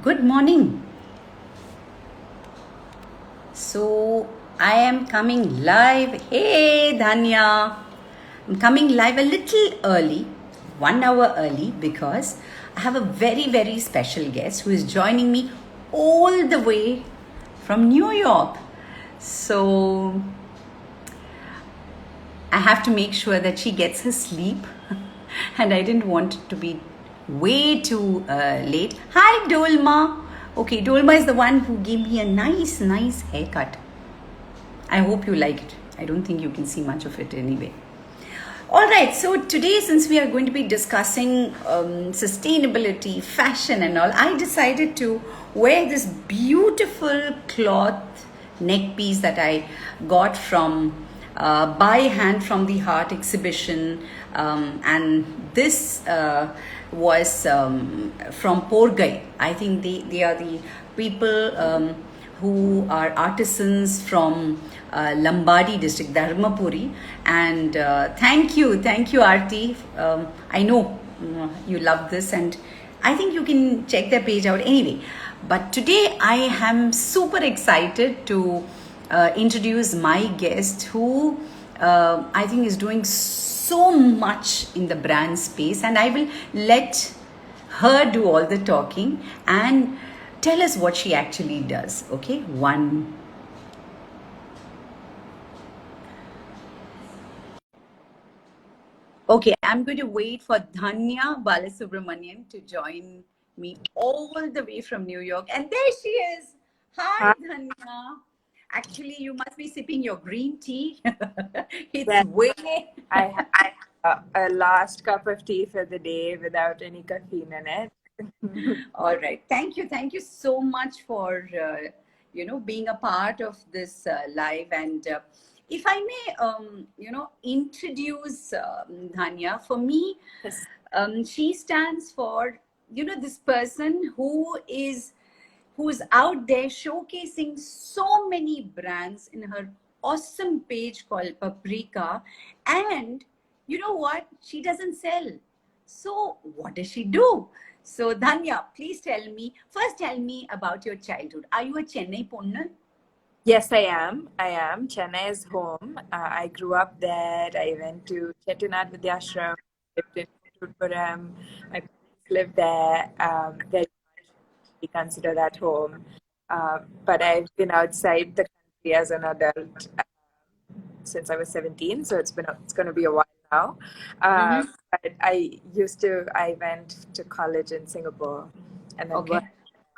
Good morning. So I am coming live. Hey Dhanya. I'm coming live a little early, 1 hour early, because I have a very special guest who is joining me all the way from New York. So I have to make sure that she gets her sleep, and I didn't want it to be way too late. Hi, Dolma. Okay, Dolma is the one who gave me a nice haircut. I hope you like it. I don't think you can see much of it anyway. All right, so today, since we are going to be discussing sustainability, fashion, and all, I decided to wear this beautiful cloth neck piece that I got from By Hand from the Heart exhibition. And this was from Porgai. I think they are the people who are artisans from Lambadi district, Dharmapuri. And thank you, Aarti. I know you love this, and I think you can check their page out anyway. But today I am super excited to introduce my guest who I think is doing so much in the brand space, and I will let her do all the talking and tell us what she actually does. Okay, Okay, I'm going to wait for Dhanya Balasubramanian to join me all the way from New York. And there she is. Hi, Hi. Dhanya. Actually, you must be sipping your green tea. It's Well, way. I had a last cup of tea for the day without any caffeine in it. All right. Thank you. Thank you so much for being a part of this live. And if I may, introduce Dhanya. For me, Yes. she stands for this person who's out there showcasing so many brands in her awesome page called Paprika. And you know what? She doesn't sell. So what does she do? So Dhanya, please first tell me about your childhood. Are you a Chennai Ponna? Yes, I am. I am. Chennai is home. I grew up there. I went to Chettinad Vidyashram, lived in Kuttupuram. My parents lived there. Very much we consider that home. But I've been outside the country as an adult since I was 17, so it's going to be a while now. Uh, Mm-hmm. but I went to college in Singapore and then worked Okay.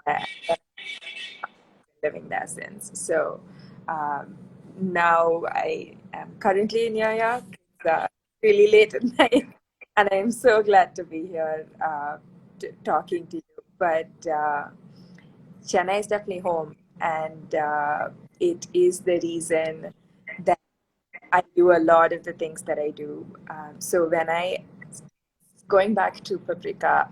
there, and living there since. So um, now I am currently in New York. It's really late at night, and I'm so glad to be here talking to you. But Chennai is definitely home, and it is the reason that I do a lot of the things that I do. So when I going back to Paprika,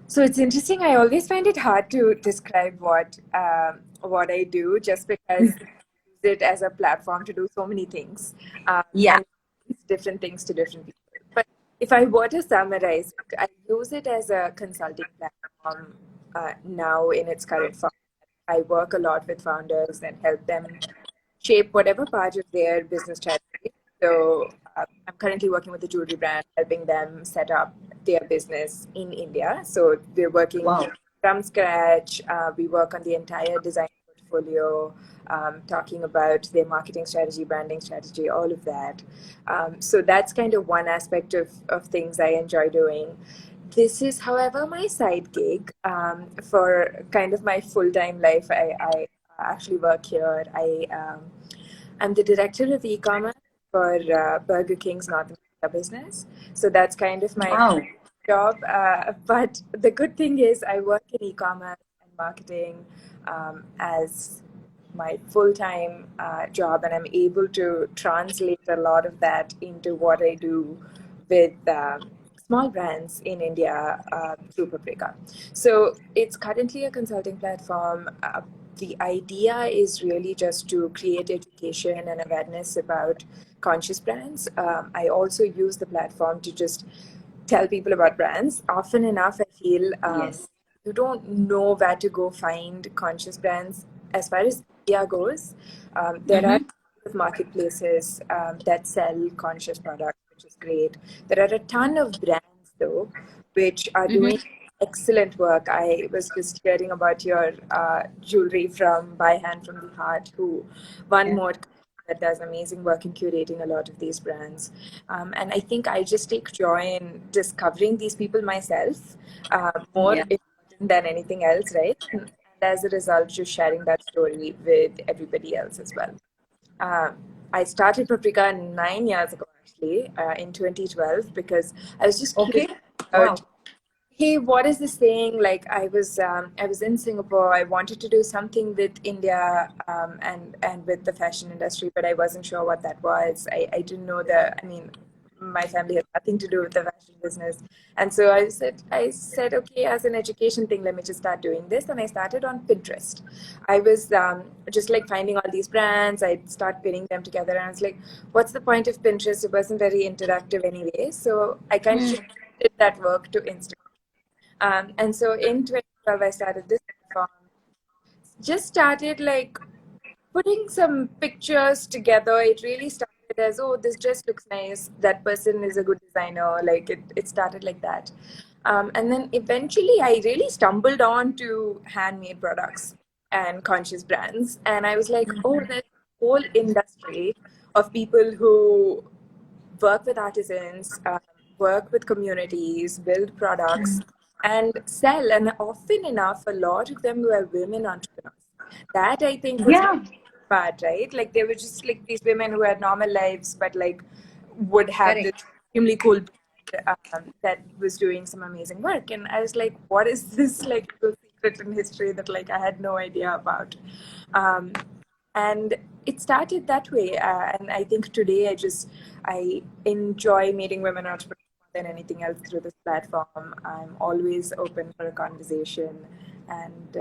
so it's interesting. I always find it hard to describe what I do, just because I use it as a platform to do so many things, Yeah. and it's different things to different people. But if I were to summarize it, I use it as a consulting platform now in its current form. I work a lot with founders and help them shape whatever part of their business strategy. So I'm currently working with a jewelry brand, helping them set up their business in India. So we're working Wow. from scratch. We work on the entire design portfolio, talking about their marketing strategy, branding strategy, all of that. So that's kind of one aspect of things I enjoy doing. This is, however, my side gig for kind of my full time life. I actually work here. I'm the director of e-commerce for Burger King's North America business. So that's kind of my Wow. job. But the good thing is I work in e-commerce and marketing as my full-time job, and I'm able to translate a lot of that into what I do with small brands in India through Paprika. So it's currently a consulting platform. The idea is really just to create education and awareness about conscious brands. I also use the platform to just tell people about brands. Often enough, I feel Yes. you don't know where to go find conscious brands. As far as India goes, there are marketplaces that sell conscious products, which is great. There are a ton of brands though, which are doing excellent work. I was just hearing about your jewelry from By Hand from the Heart, who one Yeah. more that does amazing work in curating a lot of these brands. And I think I just take joy in discovering these people myself, more Yeah. important than anything else, right? And as a result, just sharing that story with everybody else as well. Um, I started Paprika 9 years ago, actually, in 2012, because I was just curious Okay. about, Wow. hey, what is this thing? Like, I was in Singapore. I wanted to do something with India, and with the fashion industry, but I wasn't sure what that was. I didn't know I mean, my family has nothing to do with the fashion business, and so I said, okay, as an education thing, let me just start doing this, and I started on Pinterest. I was just like finding all these brands. I'd start pinning them together, and I was like, what's the point of Pinterest? It wasn't very interactive anyway, so I kind of just did that work to Instagram. And so in 2012, I started this platform. Just started like putting some pictures together. It really started as, oh, this dress looks nice. That person is a good designer. Like it started like that. And then eventually I really stumbled on to handmade products and conscious brands. And I was like, oh, there's a whole industry of people who work with artisans, work with communities, build products, and sell. And often enough, a lot of them were women entrepreneurs. That I think was Yeah. part, right? Like they were just like these women who had normal lives, but like would have this Correct. extremely cool brand, that was doing some amazing work. And I was like, what is this like little secret in history that like I had no idea about? Um, and it started that way. And I think today I enjoy meeting women entrepreneurs more than anything else through this platform. I'm always open for a conversation, and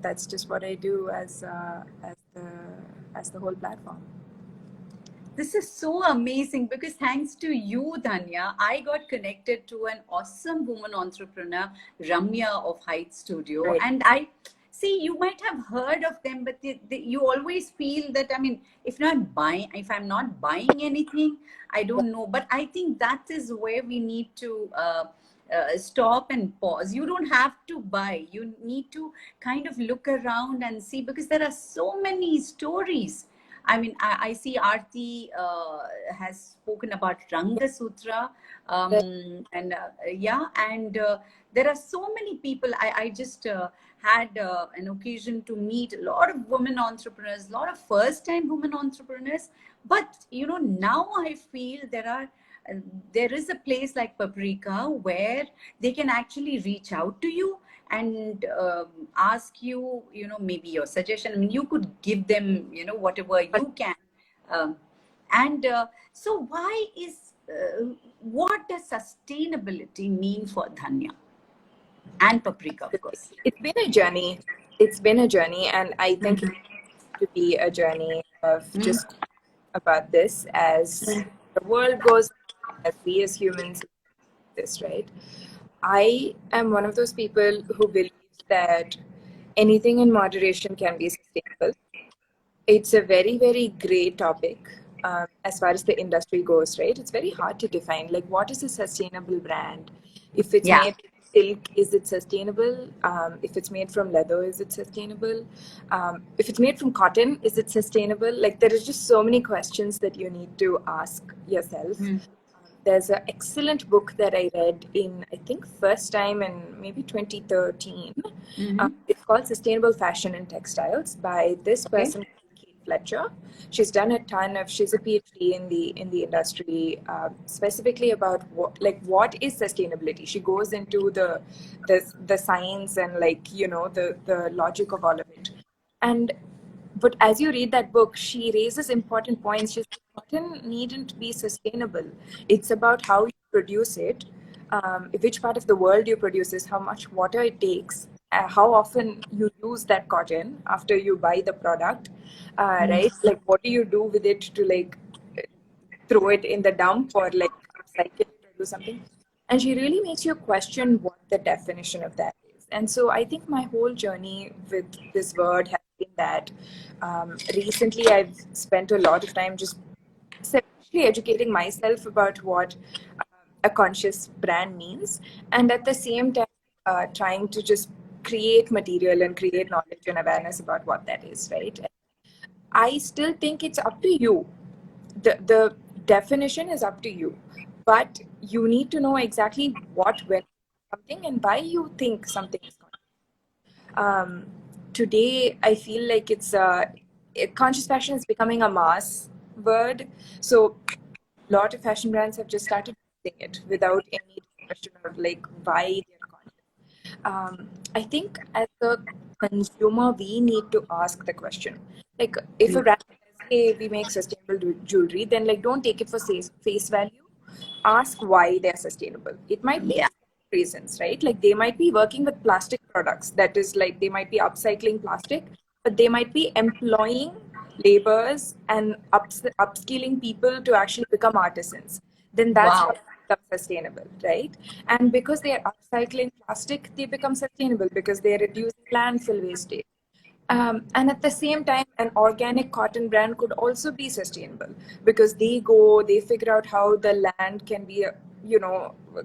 that's just what I do as the whole platform. This is so amazing because thanks to you, Dhanya, I got connected to an awesome woman entrepreneur, Ramya of Heights Studio. Right. And I see you might have heard of them, but you always feel that, I mean, if I'm not buying anything, I don't know. But I think that is where we need to stop and pause. You don't have to buy. You need to kind of look around and see because there are so many stories. I mean, I see Aarti has spoken about Ranga Sutra, Right. and yeah, and there are so many people. I just had an occasion to meet a lot of women entrepreneurs, a lot of first-time women entrepreneurs. But now I feel there is a place like Paprika where they can actually reach out to you and ask you, maybe your suggestion. I mean, you could give them, whatever you can. Um, and so, what does sustainability mean for Dhanya and Paprika, of course? It's been a journey. It's been a journey, and I think it to be a journey of just about this as the world goes, as we as humans this, right? I am one of those people who believes that anything in moderation can be sustainable. It's a very, very gray topic, as far as the industry goes, right? It's very hard to define. Like, what is a sustainable brand? If it's Yeah. made from silk, is it sustainable? If it's made from leather, is it sustainable? If it's made from cotton, is it sustainable? Like, there is just so many questions that you need to ask yourself. There's an excellent book that I read in, I think, first time in maybe 2013. It's called Sustainable Fashion and Textiles by this Okay. person, Kate Fletcher. She's done a ton of. She's a PhD in the industry, specifically about what is sustainability. She goes into the science and the logic of all of it. And but as you read that book, she raises important points. She's cotton needn't be sustainable. It's about how you produce it, which part of the world you produce is, how much water it takes, how often you use that cotton after you buy the product, right? Like, what do you do with it to like throw it in the dump or like upcycle it or do something? And she really makes you question what the definition of that is. And so I think my whole journey with this word has been that recently I've spent a lot of time just essentially educating myself about what a conscious brand means, and at the same time trying to just create material and create knowledge and awareness about what that is, right? I still think it's up to you. The definition is up to you, but you need to know exactly what, when, something, and why you think something is conscious. Today, I feel like conscious fashion is becoming a mass word. So a lot of fashion brands have just started using it without any question of like why they're conscious. I think as a consumer, we need to ask the question. Like, if a brand says, "Hey, we make sustainable jewelry," then like don't take it for face value. Ask why they're sustainable. It might be Yeah. reasons, right? Like they might be working with plastic products. That is like they might be upcycling plastic, but they might be employing laborers and upskilling people to actually become artisans. Then that's how Wow. they become sustainable, right? And because they are upcycling plastic, they become sustainable because they are reducing landfill wastage. And at the same time, an organic cotton brand could also be sustainable because they figure out how the land can be,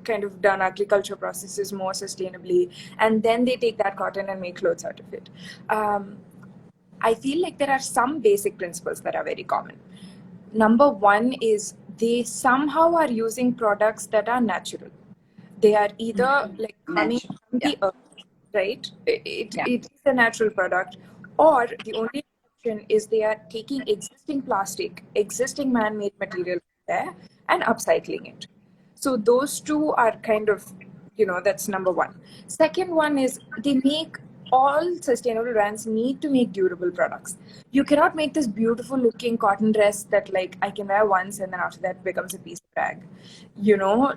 kind of done agriculture processes more sustainably, and then they take that cotton and make clothes out of it. I feel like there are some basic principles that are very common. Number one is they somehow are using products that are natural. They are either like coming Natural. from Yeah. the earth, right? Yeah. It is a natural product, or the only exception is they are taking existing plastic, existing man-made material there and upcycling it. So those two are kind of, that's number one. Second one is they make all sustainable brands need to make durable products. You cannot make this beautiful looking cotton dress that like I can wear once and then after that becomes a piece of rag.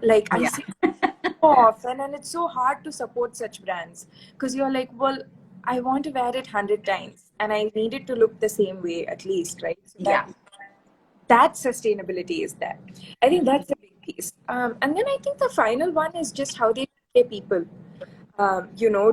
Like I Yeah. see so often, and it's so hard to support such brands because you're like, well, I want to wear it 100 times and I need it to look the same way at least, right? So Yeah. that sustainability is there. I think that's a big piece. And then I think the final one is just how they treat their people.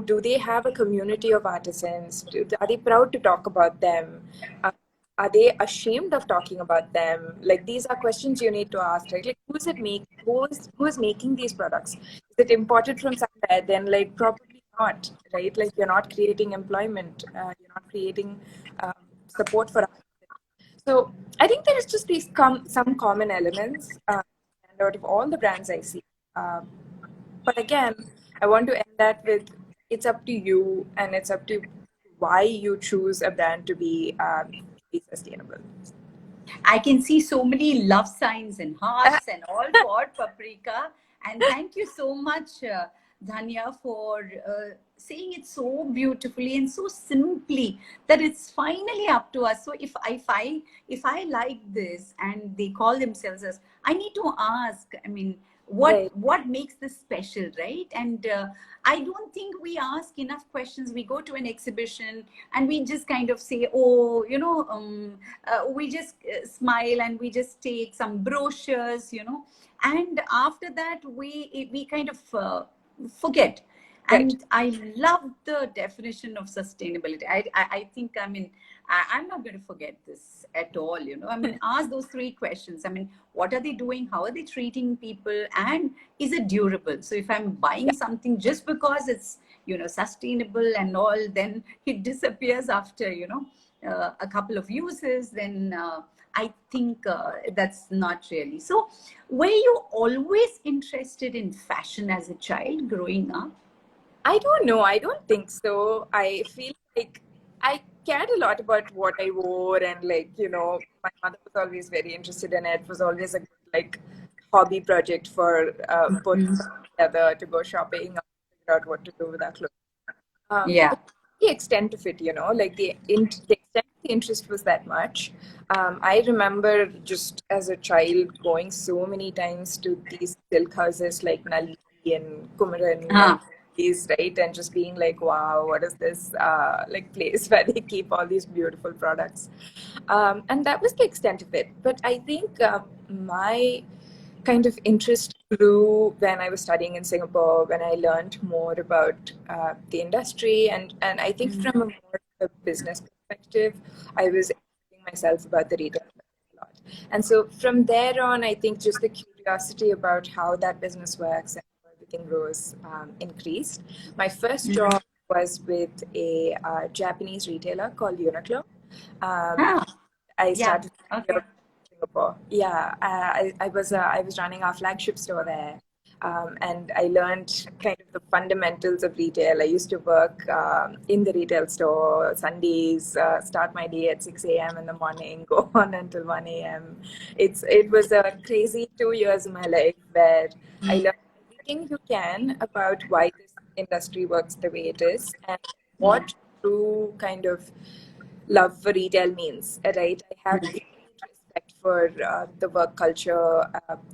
Do they have a community of artisans? Are they proud to talk about them? Uh, are they ashamed of talking about them? Like these are questions you need to ask, right? Like who is making these products? Is it imported from somewhere? Then like probably not, right? Like you're not creating employment. You're not creating support for artists. So I think there is just some common elements, and out of all the brands I see. Um, but again, I want to end that with it's up to you, and it's up to why you choose a brand to be sustainable. I can see so many love signs and hearts and all for Paprika. And thank you so much, Dhanya, for saying it so beautifully and so simply that it's finally up to us. So if I like this and they call themselves as, I need to ask. I mean, what Right, what makes this special, right? And I don't think we ask enough questions. We go to an exhibition and we just kind of say, oh, we just smile and we just take some brochures, and after that we kind of forget. right. And I love the definition of sustainability. I think, I mean, I'm not going to forget this at all. I mean, ask those three questions. I mean, what are they doing? How are they treating people? And is it durable? So if I'm buying something just because it's, sustainable and all, then it disappears after, a couple of uses, then I think that's not really. So, were you always interested in fashion as a child growing up? I don't know. I don't think so. I feel like I cared a lot about what I wore, and like my mother was always very interested in it. It was always a good like hobby project for both of us together to go shopping and figure out what to do with our clothes. Yeah. But the extent of it, like the extent of the interest was that much. I remember just as a child going so many times to these silk houses like Nali and Kumaran and Huh. these, right? And just being like, wow, what is this like place where they keep all these beautiful products? And that was the extent of it. But I think my kind of interest grew when I was studying in Singapore, when I learned more about the industry, and I think from a more of a business perspective, I was educating myself about the retail a lot. And so from there on, I think just the curiosity about how that business works and how everything grows increased. My first job was with a Japanese retailer called Uniqlo. Um, Ah, I yeah. started here Okay. in Singapore. Yeah, I was running our flagship store there, and I learned kind of the fundamentals of retail. I used to work in the retail store Sundays, start my day at 6 a.m. in the morning, go on until 1 a.m. It was a crazy 2 years of my life where I learned everything you can about why this industry works the way it is and what true kind of love for retail means, right? I have great respect for the work culture,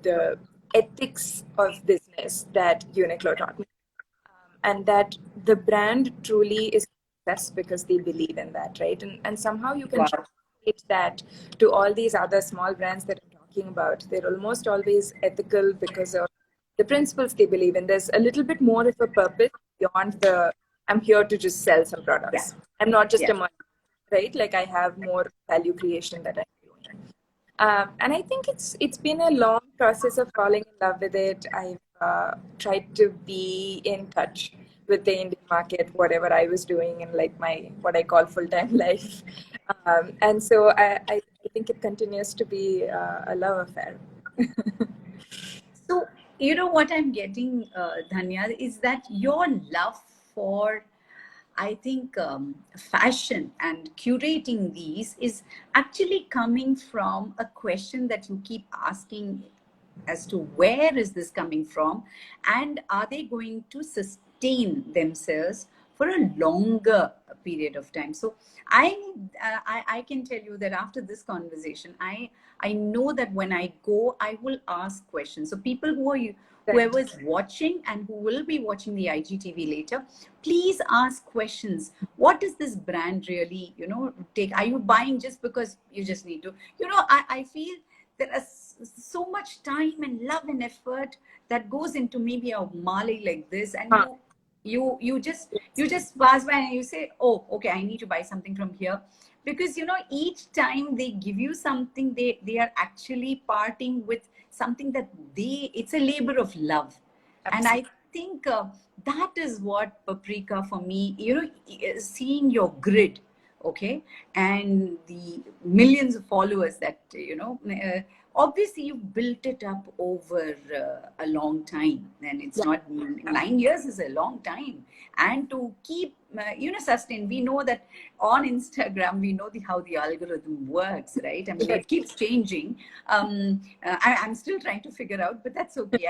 the ethics of business that Uniqlo taught me, and that the brand truly is success because they believe in that, right? And somehow you can Wow. translate that to all these other small brands that I'm talking about. They're almost always ethical because of the principles they believe in. There's a little bit more of a purpose beyond the I'm here to just sell some Yeah. products. I'm not just Yeah. a money, right? Like I have more value creation that I'm doing. And I think it's been a long process of falling in love with it. I've tried to be in touch with the Indian market, whatever I was doing in like my what I call full-time life, and so I think it continues to be a love affair. So, you know what I'm getting, Dhanya, is that your love for, I think, fashion and curating these is actually coming from a question that you keep asking as to where is this coming from and are they going to sustain themselves for a longer period of time. So I can tell you that after this conversation I know that when I go I will ask questions. So people who are Right. whoever is watching and who will be watching the IGTV later, please ask questions. What does this brand really, take? Are you buying just because you just need to? I feel there is so much time and love and effort that goes into maybe a mali like this, and Huh. you just pass by and you say, oh, okay, I need to buy something from here, because each time they give you something, they are actually parting with something that it's a labor of love. And I Absolutely. think that is what Paprika for me, seeing your grid, okay, and the millions of followers that obviously you built it up over a long time, and it's Yeah. not 9 years is a long time. And to keep sustain, we know that on Instagram we know how the algorithm works, right? I mean, Right. it keeps changing. I'm still trying to figure out, but that's okay.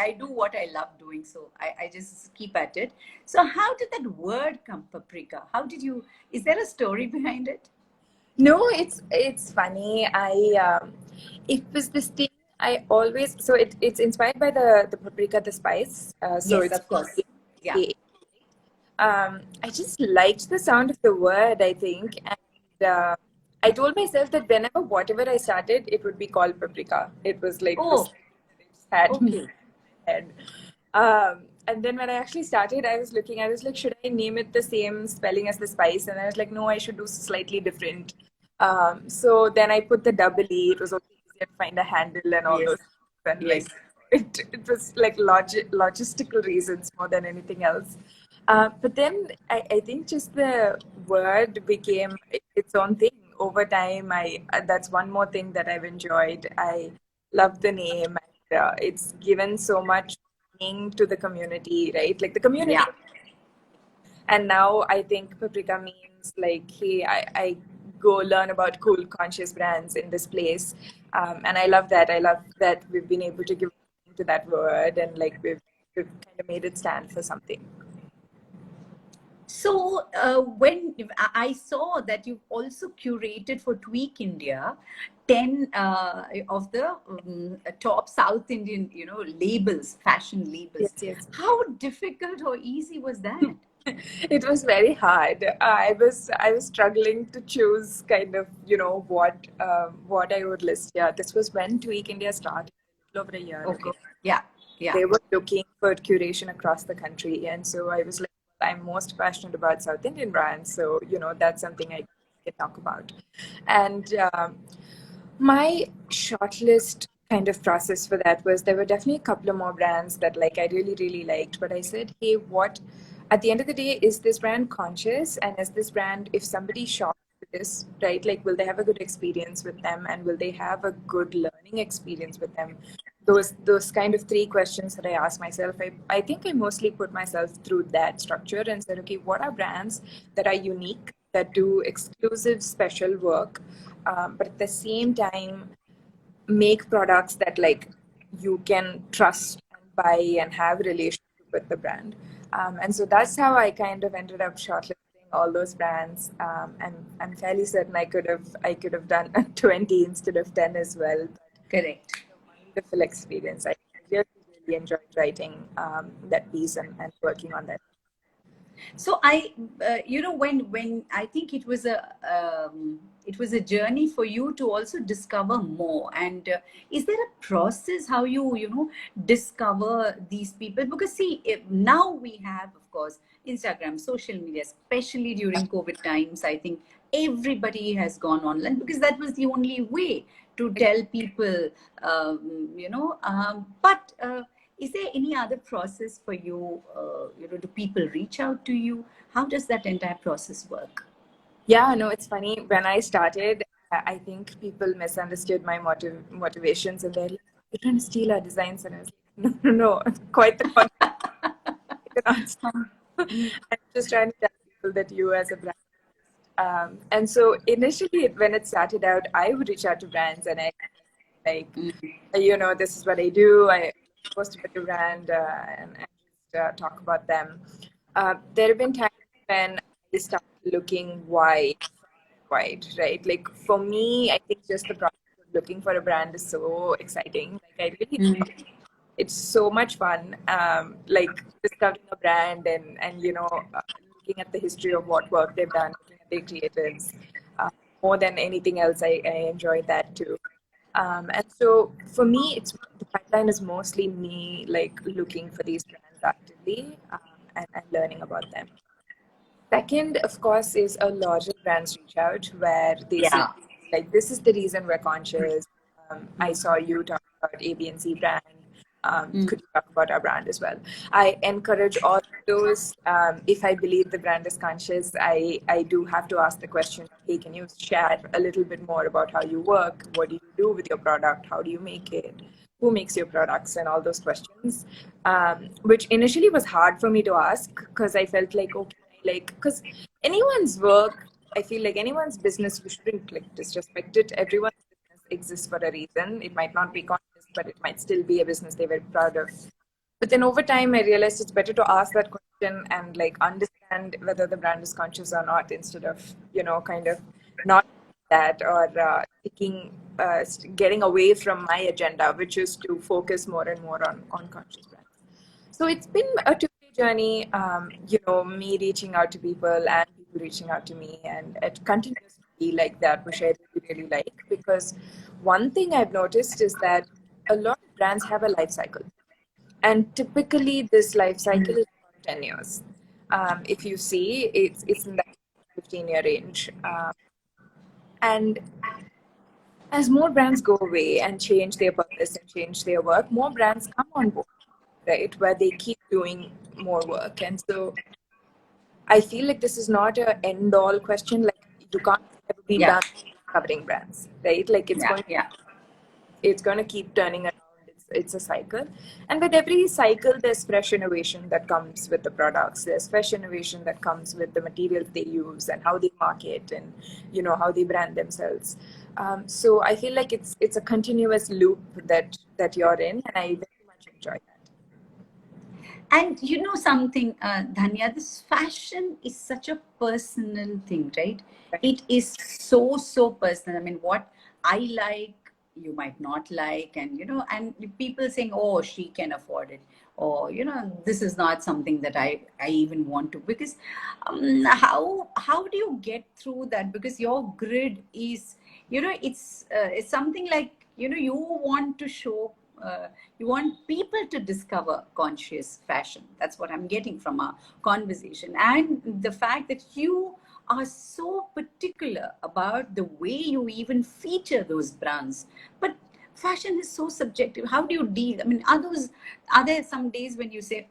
I do what I love doing, so I just keep at it. So how did that word come, Paprika? How did you, is there a story behind it? No, it's funny. It was this thing I always so it's inspired by the paprika, the spice. So Yes, it's of course. Yeah. I just liked the sound of the word, I think, and I told myself that whenever whatever I started, it would be called paprika. It was like this Oh, that it just had me okay. in my head. And then when I actually started, I was like, should I name it the same spelling as the spice? And I was like, no, I should do slightly different. So then I put the double E. It was also easier to find a handle and all Yes. those things. And Yes. like it was like logistical reasons more than anything else. But then I think just the word became its own thing over time. I That's one more thing that I've enjoyed. I love the name, and it's given so much meaning to the community, right? Like the community. Yeah. And now I think paprika means like, hey, I go learn about cool, conscious brands in this place. And I love that. I love that we've been able to give meaning to that word, and like we've kind of made it stand for something. So when I saw that you've also curated for Tweak India 10 of the top South Indian, labels, fashion Yes, labels. yes. How difficult or easy was that? It was very hard. I was struggling to choose kind of what I would list. Yeah, this was when Tweak India started a little over a year Okay. ago. Yeah. Yeah. they were looking for curation across the country. And so I was like, I'm most passionate about South Indian brands. So, that's something I can talk about. And my shortlist kind of process for that was there were definitely a couple of more brands that like I really, really liked. But I said, hey, what at the end of the day, is this brand conscious? And is this brand, if somebody shops with this, right, like will they have a good experience with them and will they have a good learning experience with them? Those kind of three questions that I asked myself, I think I mostly put myself through that structure and said, okay, what are brands that are unique, that do exclusive special work, but at the same time make products that like you can trust and buy and have a relationship with the brand. And so that's how I kind of ended up shortlisting all those brands. And I'm fairly certain I could have done 20 instead of 10 as well. But Correct. it's a wonderful experience. I really, really enjoyed writing that piece and working on that. So when I think it was a journey for you to also discover more. And is there a process how you discover these people? Because see, now we have, of course, Instagram, social media, especially during COVID times. I think everybody has gone online because that was the only way to tell people, but. Is there any other process for you? Do people reach out to you? How does that entire process work? Yeah, no, it's funny. When I started, I think people misunderstood my motivations and they're like, you're trying to steal our designs. And I was like, no, no, no, quite the contrary. You cannot stop. I'm just trying to tell people that you as a brand. And so initially, when it started out, I would reach out to brands and I like, this is what I do. I post about the brand and just talk about them. There have been times when I started looking wide, right? Like for me, I think just the process of looking for a brand is so exciting. Like I really it's so much fun. Like discovering a brand and looking at the history of what work they've done, looking at their creatives. More than anything else, I enjoy that too. And so for me, it's the pipeline is mostly me like looking for these brands actively and learning about them. Second, of course, is a larger brands reach out where they say, Yeah. like, this is the reason we're conscious. I saw you talk about A, B, and C brand. Could you talk about our brand as well? I encourage all of those. If I believe the brand is conscious, I do have to ask the question, hey, can you share a little bit more about how you work? What do you do with your product? How do you make it? Who makes your products? And all those questions, which initially was hard for me to ask because I felt like, okay, like because anyone's work, I feel like anyone's business, you shouldn't like disrespect it. Everyone's business exists for a reason. It might not be conscious, but it might still be a business they're very proud of. But then over time I realized it's better to ask that question and like understand whether the brand is conscious or not, instead of kind of not that or getting away from my agenda, which is to focus more and more on conscious brands. So it's been a two-day journey, me reaching out to people and people reaching out to me, and it continues to be like that, which I really, really like, because one thing I've noticed is that a lot of brands have a life cycle, and typically this life cycle is about 10 years. If you see, it's in that 15-year range, and as more brands go away and change their purpose and change their work, more brands come on board, right? Where they keep doing more work. And so I feel like this is not a end all question. Like you can't ever be Yeah. done covering brands, right? Like Yeah. Yeah. it's going to keep turning around. It's a cycle. And with every cycle, there's fresh innovation that comes with the products. There's fresh innovation that comes with the materials they use and how they market and, how they brand themselves. So I feel like it's a continuous loop that you're in, and I very much enjoy that. And you know something, Dhanya, this fashion is such a personal thing, right? Right. It is so personal. I mean, what I like, you might not like, and and people saying, "Oh, she can afford it," or this is not something that I even want to. Because how do you get through that? Because your grid is, it's something like you want to show you want people to discover conscious fashion. That's what I'm getting from our conversation, and the fact that you are so particular about the way you even feature those brands. But fashion is so subjective. How do you deal? I mean, are there some days when you say,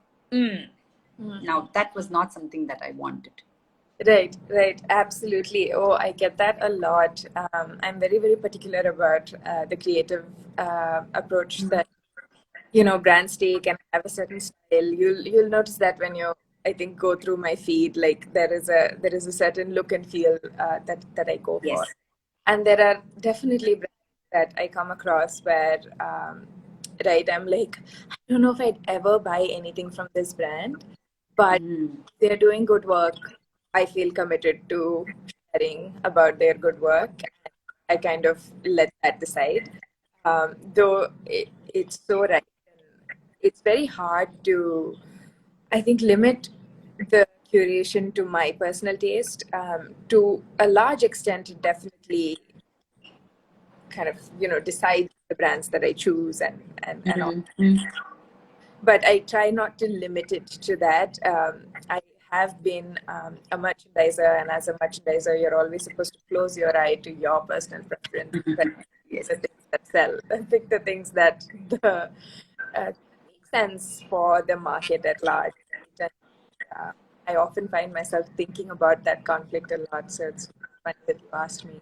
now that was not something that I wanted? Right, right, absolutely. Oh, I get that a lot. I'm very, very particular about the creative approach that brands take and have a certain style. You'll notice that when you, I think, go through my feed, like there is a certain look and feel that I go for, Yes. and there are definitely brands that I come across where, right, I'm like, I don't know if I'd ever buy anything from this brand, but they're doing good work. I feel committed to sharing about their good work. I kind of let that decide. Though it's so right. It's very hard to, I think, limit the curation to my personal taste. To a large extent, it definitely kind of, decides the brands that I choose and all. But I try not to limit it to that. I have been a merchandiser, and as a merchandiser, you're always supposed to close your eye to your personal preference. But Yes. the things that sell, pick the things that make sense for the market at large. And, I often find myself thinking about that conflict a lot. So it's funny that you asked me.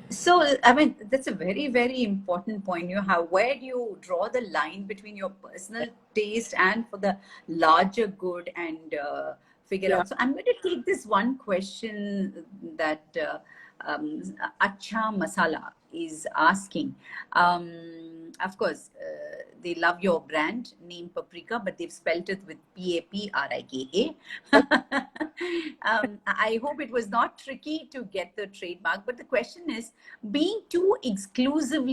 So, I mean, that's a very, very important point. Where do you draw the line between your personal taste and for the larger good, and figure Yeah. out? So, I'm going to take this one question that Acha Masala is asking. Of course, they love your brand name Paprika, but they've spelt it with Paprika. I hope it was not tricky to get the trademark, but the question is, being too exclusive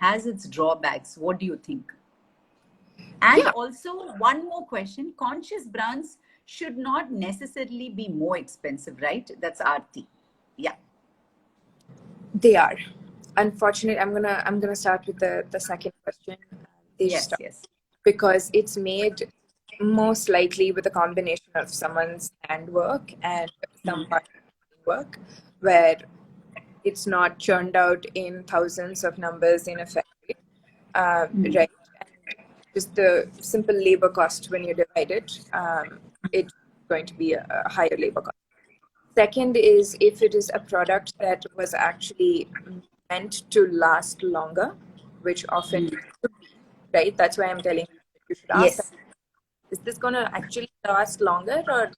has its drawbacks. What do you think? And Yeah, also, one more question: conscious brands should not necessarily be more expensive, right? That's Aarti. Yeah. they are. Unfortunately, I'm gonna start with the second question. They Yes, start yes. because it's made most likely with a combination of someone's handwork and some part of work, where it's not churned out in thousands of numbers in a factory, right? And just the simple labor cost when you divide it, it's going to be a higher labor cost. Second is if it is a product that was actually meant to last longer, which often could be, right? That's why I'm telling you that you should ask them, Yes. is this going to actually last longer? Or,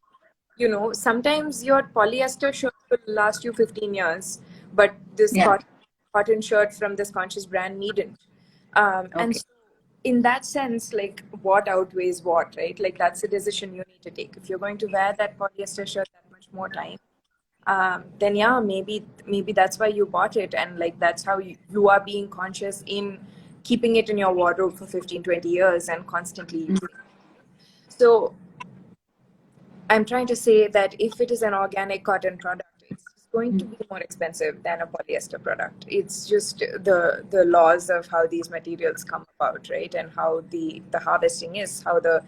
sometimes your polyester shirt will last you 15 years, but this Yeah. cotton shirt from this conscious brand needn't. And Okay. so in that sense, like what outweighs what, right? Like that's a decision you need to take. If you're going to wear that polyester shirt that much more time, then yeah, maybe that's why you bought it, and like that's how you are being conscious in keeping it in your wardrobe for 15, 20 years and constantly using it. So I'm trying to say that if it is an organic cotton product, it's going to be more expensive than a polyester product. It's just the laws of how these materials come about, right? And how the harvesting is, how the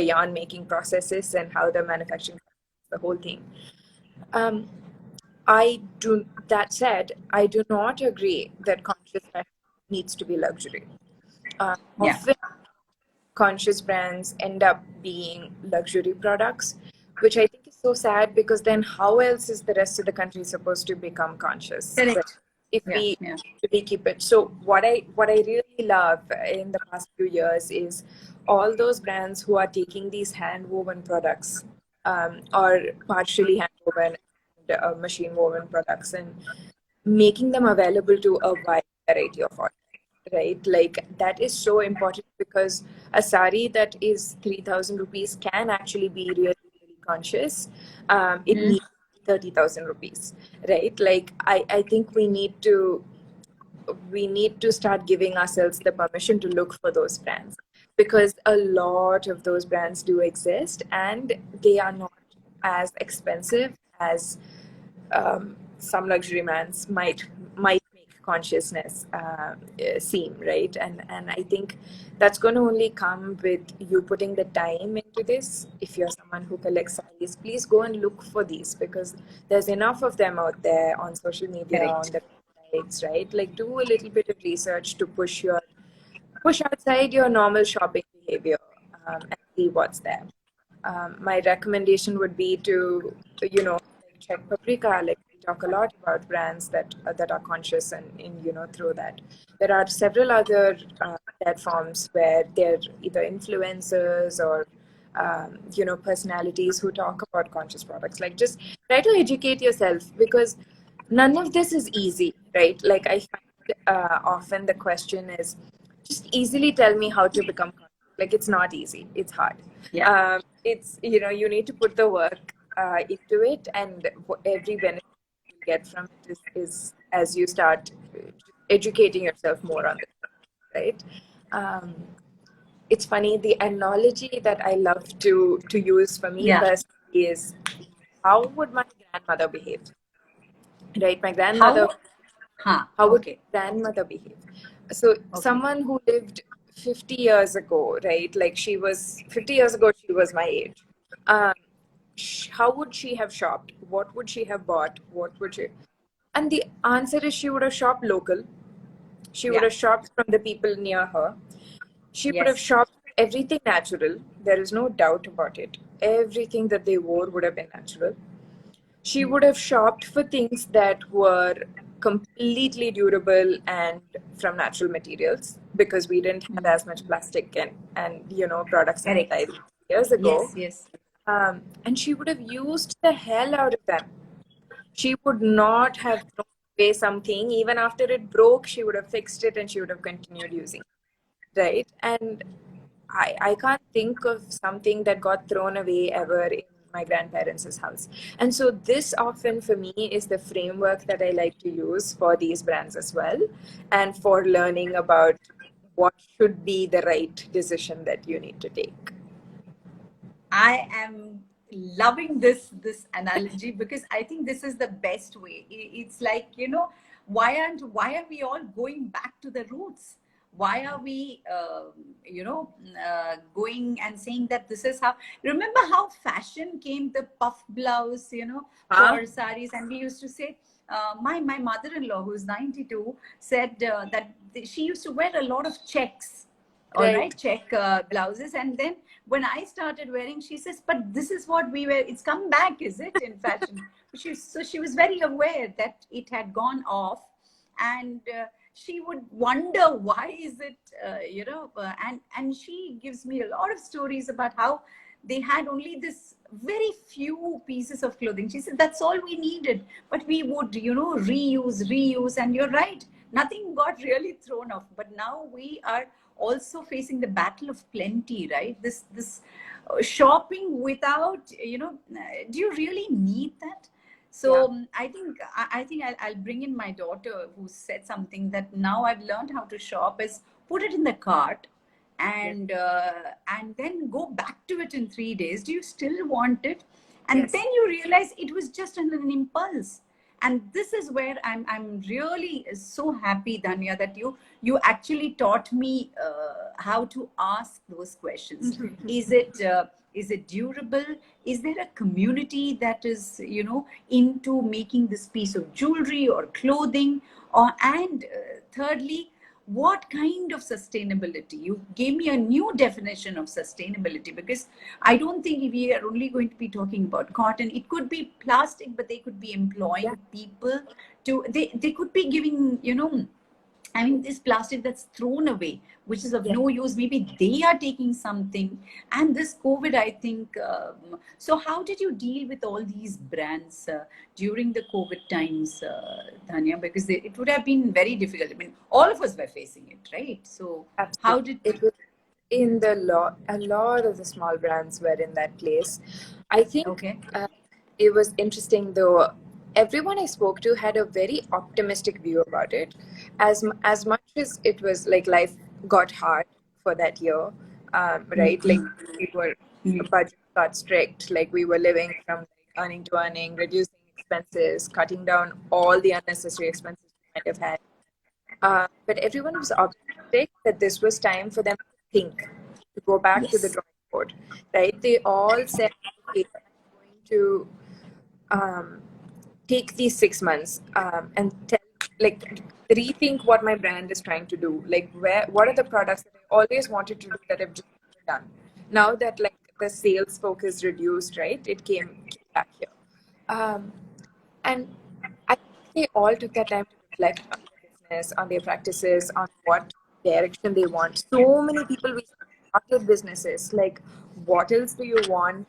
yarn making process is, and how the manufacturing, the whole thing. That said, I do not agree that conscious fashion needs to be luxury. Yeah. Often conscious brands end up being luxury products, which I think is so sad, because then how else is the rest of the country supposed to become conscious? Right? Correct. If Yeah. we Yeah. if we keep it. So what I really love in the past few years is all those brands who are taking these hand woven products, or partially hand woven and machine woven products, and making them available to a wide variety of audience, right? Like that is so important, because a sari that is 3,000 rupees can actually be really, really conscious. It needs 30,000 rupees, right? Like I think we need to start giving ourselves the permission to look for those brands, because a lot of those brands do exist and they are not as expensive as some luxury brands might make consciousness seem, right? And I think that's going to only come with you putting the time into this. If you're someone who collects sarees, please go and look for these, because there's enough of them out there on social media, on Correct. the websites, right? Like, do a little bit of research to push outside your normal shopping behavior, and see what's there. My recommendation would be to, like, check Paprika. Like, we talk a lot about brands that are conscious, and in, through that. There are several other platforms where they're either influencers or personalities who talk about conscious products. Like, just try to educate yourself, because none of this is easy, right? Like, I find often the question is, just easily tell me how to become conscious. Like, it's not easy, it's hard. Yeah. It's, you need to put the work into it, and every benefit you get from it is as you start educating yourself more on this, right? um, it's funny, the analogy that I love to use for me Yeah. personally is, how would my grandmother behave, right? My grandmother, How? Huh. how would Okay. grandmother behave? So Okay. someone who lived 50 years ago, right? Like, 50 years ago, she was my age. Um, how would she have shopped? What would she have bought? What would she? And the answer is, she would have shopped local. She would Yeah. have shopped from the people near her. She would have Yes. shopped everything natural. There is no doubt about it. Everything that they wore would have been natural. She would have shopped for things that were completely durable and from natural materials, because we didn't have as much plastic and products Correct. sanitized years ago. Yes. Yes. And she would have used the hell out of them. She would not have thrown away something. Even after it broke, she would have fixed it, and she would have continued using it, right? And I can't think of something that got thrown away ever in my grandparents' house. And so this often for me is the framework that I like to use for these brands as well, and for learning about what should be the right decision that you need to take. I am loving this analogy because I think this is the best way. It's like, why are we all going back to the roots? Why are we going and saying that this is how? Remember how fashion came, the puff blouse, Huh? for saris, and we used to say. My mother-in-law, who's 92, said that she used to wear a lot of checks, all Right. right, check blouses. And then when I started wearing, she says, but this is what we wear. It's come back, is it, in fashion? So she was very aware that it had gone off. And she would wonder, why is it, and she gives me a lot of stories about how they had only this very few pieces of clothing. She said that's all we needed, but we would, reuse. And you're right, nothing got really thrown off. But now we are also facing the battle of plenty, right? This shopping without, do you really need that? Yeah. So I think I'll bring in my daughter, who said something that now I've learned how to shop is put it in the cart, Yes. and then go back to it in 3 days. Do you still want it? And then Yes. you realize it was just an impulse. And this is where I'm really so happy, Dhanya, that you actually taught me how to ask those questions. Is it durable? Is there a community that is into making this piece of jewelry or clothing? Or and thirdly, what kind of sustainability? You gave me a new definition of sustainability, because I don't think we are only going to be talking about cotton. It could be plastic, but they could be Yeah. employing people to, they could be giving, I mean, this plastic that's thrown away, which is of Yeah. no use, maybe they are taking something. And this COVID, I think, so how did you deal with all these brands during the COVID times, Dhanya? Because it would have been very difficult. I mean, all of us were facing it, right? So how Absolutely. did, It was in the lot. A lot of the small brands were in that place. I think okay. it was interesting though. Everyone I spoke to had a very optimistic view about it. As much as it was like life got hard for that year, right? Like, we were budget got strict. Like, we were living from like earning to earning, reducing expenses, cutting down all the unnecessary expenses we might have had. But everyone was optimistic that this was time for them to think, to go back to the Yes. drawing board, right? They all said, okay, I'm going to um, take these 6 months and like rethink what my brand is trying to do. Like, what are the products that I always wanted to do that I've just never done? Now that like the sales focus reduced, right? It came back here. Um, and I think they all took that time to reflect on their business, on their practices, on what direction they want. So many people we started businesses. Like, what else do you want?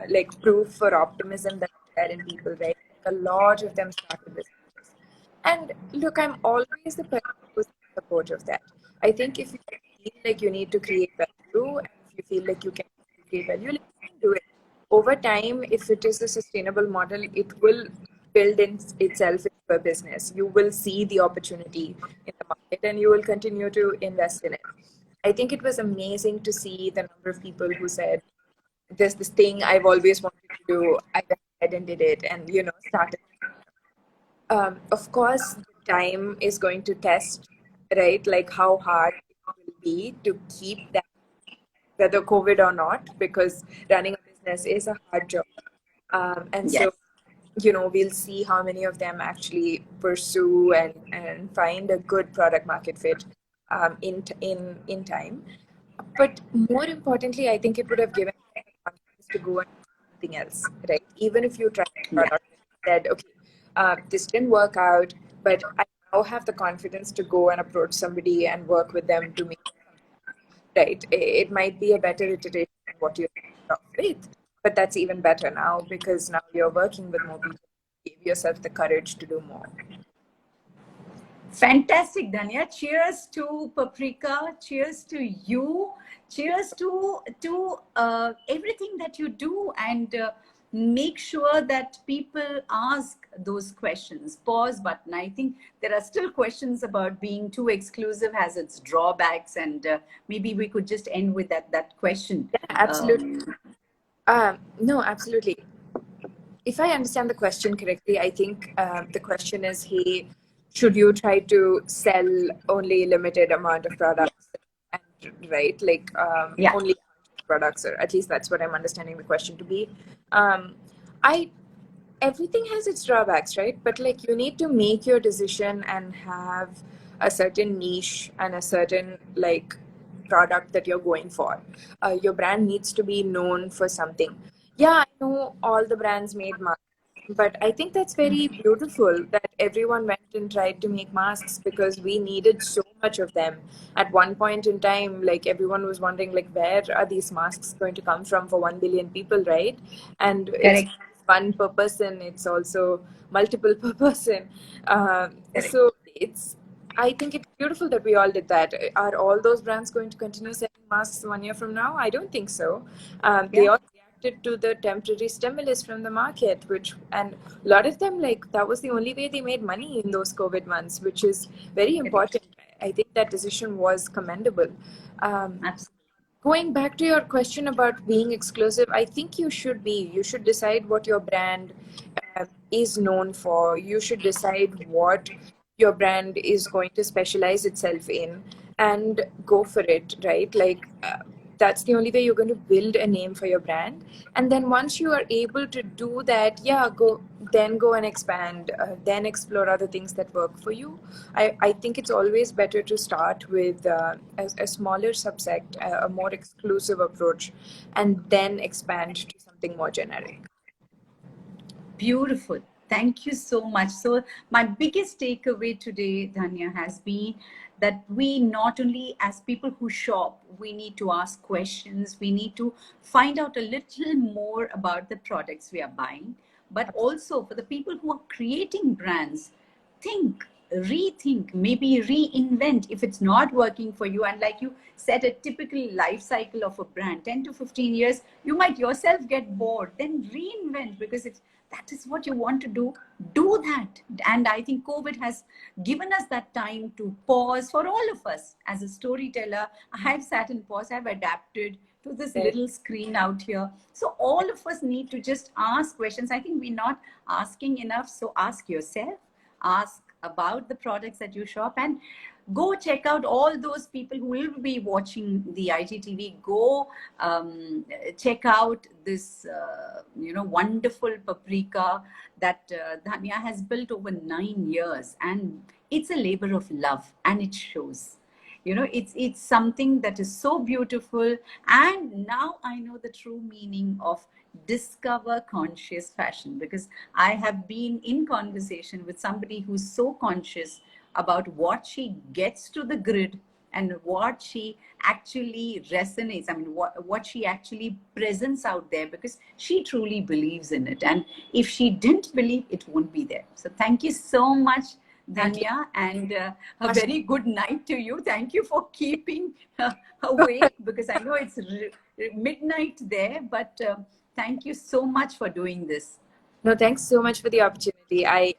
Like proof for optimism that's there in people, right? Like a lot of them started businesses. And look, I'm always the person who's in support of that. I think if you feel like you need to create value, and if you feel like you can create value, like, you can do it. Over time, if it is a sustainable model, it will build itself into a business. You will see the opportunity in the market and you will continue to invest in it. I think it was amazing to see the number of people who said, there's this thing I've always wanted to do. I went ahead and did it and, started. Of course, the time is going to test, right? Like how hard it will be to keep that, whether COVID or not, because running a business is a hard job. And Yes. so, we'll see how many of them actually pursue and find a good product market fit in time. But more importantly, I think it would have given them the confidence to go and do something else, right? Even if you tried a Yeah. product and said, okay, this didn't work out, but I now have the confidence to go and approach somebody and work with them to make something, right? It might be a better iteration than what you started off with, but that's even better now because now you're working with more people. Give yourself the courage to do more. Fantastic, Dhanya. Cheers to Paprika. Cheers to you. Cheers to everything that you do, and make sure that people ask those questions. Pause button. I think there are still questions about being too exclusive has its drawbacks, and maybe we could just end with that question. Yeah, absolutely. Um, No, absolutely. If I understand the question correctly, I think the question is, hey, should you try to sell only limited amount of products, and right, like yeah. only products, or at least that's what I'm understanding the question to be. Um, I Everything has its drawbacks, right? But like you need to make your decision and have a certain niche and a certain like product that you're going for. Your brand needs to be known for something. Yeah, I know all the brands made masks, but I think that's very beautiful that everyone went and tried to make masks because we needed so much of them. At one point in time, like everyone was wondering, like, where are these masks going to come from for 1 billion people, right? And it's Correct. one per person, it's also multiple per person. Correct. So I think it's beautiful that we all did that. Are all those brands going to continue selling masks 1 year from now? I don't think so. They Yeah. all reacted to the temporary stimulus from the market, and a lot of them, like, that was the only way they made money in those COVID months, which is very Correct. important. I think that decision was commendable. Um, Absolutely. Going back to your question about being exclusive, I think you should decide what your brand is known for. You should decide what your brand is going to specialize itself in and go for it, right? Like, that's the only way you're going to build a name for your brand. And then once you are able to do that, yeah, go and expand, then explore other things that work for you. I think it's always better to start with a smaller subset, a more exclusive approach, and then expand to something more generic. Beautiful. Thank you so much. So, my biggest takeaway today, Dhanya, has been that we not only, as people who shop, we need to ask questions, we need to find out a little more about the products we are buying, but also for the people who are creating brands, think, rethink, maybe reinvent if it's not working for you. And like you said, a typical life cycle of a brand, 10 to 15 years, you might yourself get bored, then reinvent, because if that is what you want to do that. And I think COVID has given us that time to pause. For all of us as a storyteller, I've sat and paused, I've adapted to this Right. little screen out here. So all of us need to just ask questions. I think we're not asking enough. So ask yourself, ask about the products that you shop, and go check out all those people who will be watching the IGTV. Go check out this wonderful paprika that Dhanya has built over 9 years, and it's a labor of love, and it shows. It's something that is so beautiful. And now I know the true meaning of discover conscious fashion, because I have been in conversation with somebody who's so conscious about what she gets to the grid and what she actually resonates. I mean, what she actually presents out there, because she truly believes in it. And if she didn't believe, it won't be there. So thank you so much, Thank you. Dhanya, and a very good night to you. Thank you for keeping awake, because I know it's midnight there, but thank you so much for doing this. No, thanks so much for the opportunity. I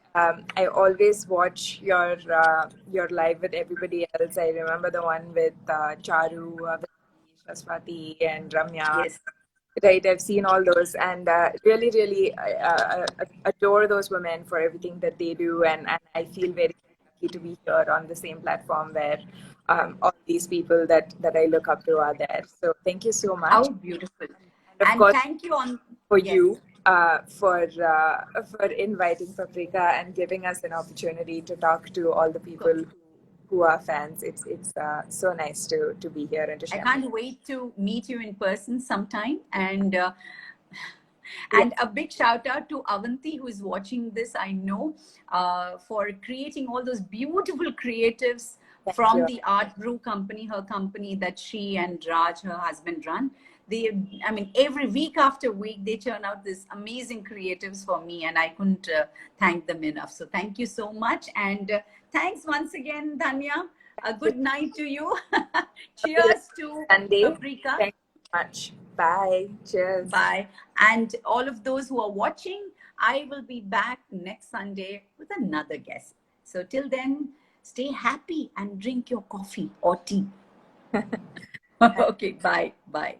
always watch your live with everybody else. I remember the one with Charu, Shaswati, and Ramya. Yes. Right, I've seen all those, and really, really adore those women for everything that they do, and I feel very lucky to be here on the same platform where all these people that I look up to are there. So thank you so much, How beautiful. and of And course thank you on, for yes, you for inviting Paprika and giving us an opportunity to talk to all the people who are fans. It's so nice to be here and to I share. can't wait to meet you in person sometime. And Yeah. and a big shout out to Avanti, who is watching this, I know, for creating all those beautiful creatives Thank from you. the Art Brew company, her company that she and Raj, her husband, run. I mean, every week after week, they churn out this amazing creatives for me, and I couldn't thank them enough. So thank you so much. And thanks once again, Dhanya. A good night to you. Cheers to Sunday. Paprika. Thank you so much. Bye. Cheers. Bye. And all of those who are watching, I will be back next Sunday with another guest. So till then, stay happy and drink your coffee or tea. Okay, bye. Bye.